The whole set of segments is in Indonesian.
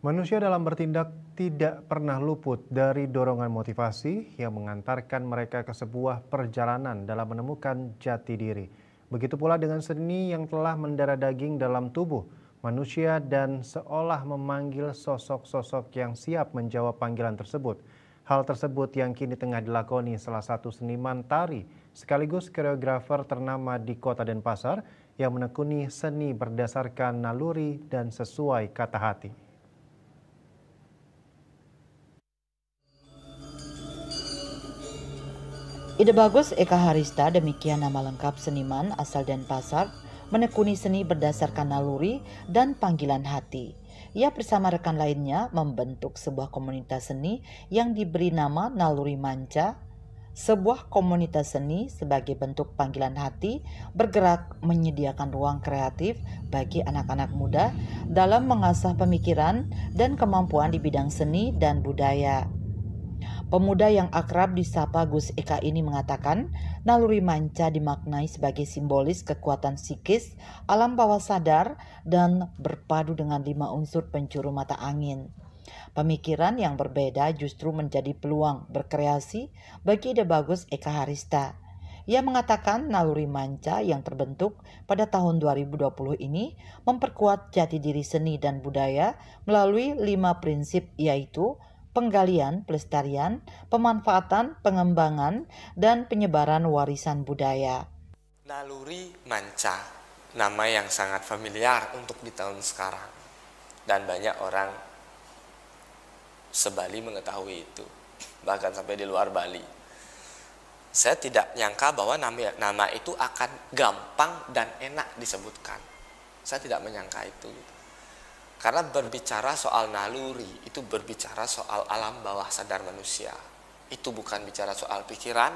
Manusia dalam bertindak tidak pernah luput dari dorongan motivasi yang mengantarkan mereka ke sebuah perjalanan dalam menemukan jati diri. Begitu pula dengan seni yang telah mendarah daging dalam tubuh manusia dan seolah memanggil sosok-sosok yang siap menjawab panggilan tersebut. Hal tersebut yang kini tengah dilakoni salah satu seniman tari sekaligus koreografer ternama di Kota Denpasar yang menekuni seni berdasarkan naluri dan sesuai kata hati. Ide bagus Eka Harista, demikian nama lengkap seniman asal Denpasar, menekuni seni berdasarkan naluri dan panggilan hati. Ia bersama rekan lainnya membentuk sebuah komunitas seni yang diberi nama Naluri Manca. Sebuah komunitas seni sebagai bentuk panggilan hati bergerak menyediakan ruang kreatif bagi anak-anak muda dalam mengasah pemikiran dan kemampuan di bidang seni dan budaya. Pemuda yang akrab disapa Gus Eka ini mengatakan, naluri manca dimaknai sebagai simbolis kekuatan psikis, alam bawah sadar, dan berpadu dengan 5 unsur pencuru mata angin. Pemikiran yang berbeda justru menjadi peluang berkreasi bagi ide bagus Eka Harista. Ia mengatakan naluri manca yang terbentuk pada tahun 2020 ini memperkuat jati diri seni dan budaya melalui 5 prinsip, yaitu penggalian, pelestarian, pemanfaatan, pengembangan, dan penyebaran warisan budaya. Naluri Manca, nama yang sangat familiar untuk di tahun sekarang. Dan banyak orang se-Bali mengetahui itu, bahkan sampai di luar Bali. Saya tidak nyangka bahwa nama itu akan gampang dan enak disebutkan. Saya tidak menyangka itu. Karena berbicara soal naluri, itu berbicara soal alam bawah sadar manusia. Itu bukan bicara soal pikiran,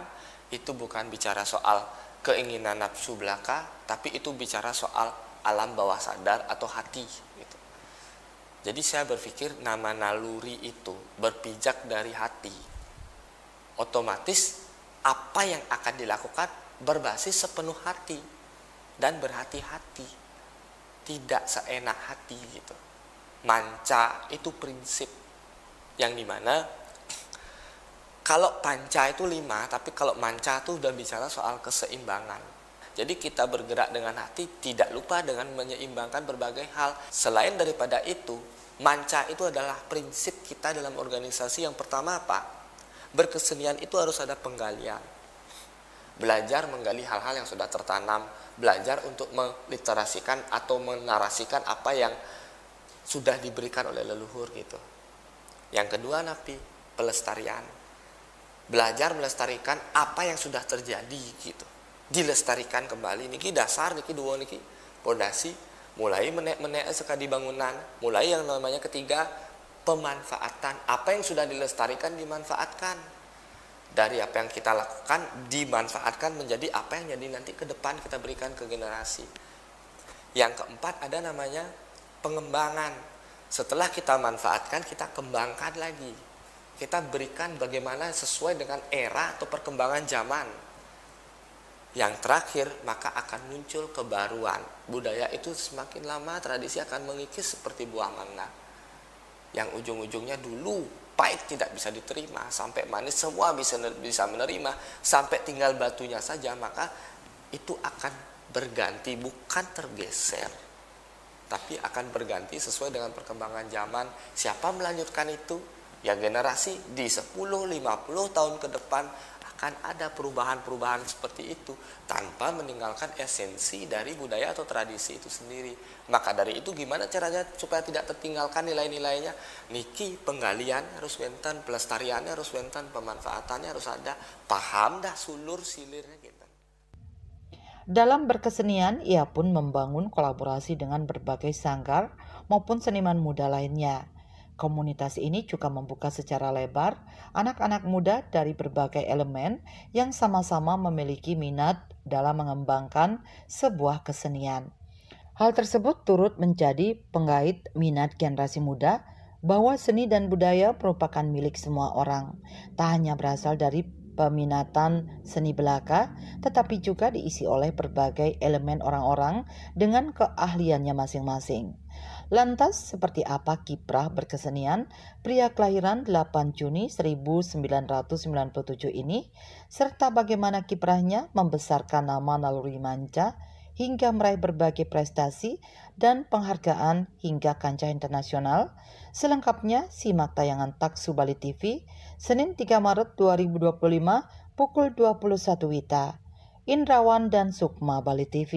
itu bukan bicara soal keinginan nafsu belaka, tapi itu bicara soal alam bawah sadar atau hati. Gitu. Jadi saya berpikir nama naluri itu berpijak dari hati. Otomatis apa yang akan dilakukan berbasis sepenuh hati dan berhati-hati. Tidak seenak hati gitu. Manca itu prinsip yang dimana kalau panca itu 5, tapi kalau manca itu udah bicara soal keseimbangan. Jadi kita bergerak dengan hati, tidak lupa dengan menyeimbangkan berbagai hal. Selain daripada itu, manca itu adalah prinsip kita dalam organisasi. Yang pertama apa? Berkesenian itu harus ada penggalian. Belajar menggali hal-hal yang sudah tertanam, belajar untuk meliterasikan atau menarasikan apa yang sudah diberikan oleh leluhur gitu. Yang kedua pelestarian. Belajar melestarikan apa yang sudah terjadi gitu. Dilestarikan kembali. Niki dasar, niki dua, niki pondasi. Mulai menek-menek sekali bangunan. Mulai yang namanya ketiga, pemanfaatan. Apa yang sudah dilestarikan dimanfaatkan. Dari apa yang kita lakukan dimanfaatkan menjadi apa yang jadi nanti ke depan kita berikan ke generasi. Yang keempat ada namanya pengembangan. Setelah kita manfaatkan, kita kembangkan lagi. Kita berikan bagaimana sesuai dengan era atau perkembangan zaman. Yang terakhir, maka akan muncul kebaruan. Budaya itu semakin lama, tradisi akan mengikis seperti buah mangga. Yang ujung-ujungnya dulu pahit tidak bisa diterima, sampai manis semua bisa menerima, sampai tinggal batunya saja, maka itu akan berganti, bukan tergeser. Tapi akan berganti sesuai dengan perkembangan zaman. Siapa melanjutkan itu? Ya generasi di 10-50 tahun ke depan akan ada perubahan-perubahan seperti itu tanpa meninggalkan esensi dari budaya atau tradisi itu sendiri. Maka dari itu gimana caranya supaya tidak tertinggalkan nilai-nilainya? Niki penggalian harus wenten, pelestariannya harus wenten, pemanfaatannya harus ada. Paham dah sulur silirnya gitu. Dalam berkesenian, ia pun membangun kolaborasi dengan berbagai sanggar maupun seniman muda lainnya. Komunitas ini juga membuka secara lebar anak-anak muda dari berbagai elemen yang sama-sama memiliki minat dalam mengembangkan sebuah kesenian. Hal tersebut turut menjadi penggait minat generasi muda bahwa seni dan budaya merupakan milik semua orang, tak hanya berasal dari peminatan seni belaka, tetapi juga diisi oleh berbagai elemen orang-orang dengan keahliannya masing-masing. Lantas, seperti apa kiprah berkesenian pria kelahiran 8 Juni 1997 ini, serta bagaimana kiprahnya membesarkan nama naluri Manca hingga meraih berbagai prestasi dan penghargaan hingga kancah internasional? Selengkapnya simak tayangan Taksu Bali TV, Senin 3 Maret 2025 pukul 21 WITA. Indrawan dan Sukma Bali TV.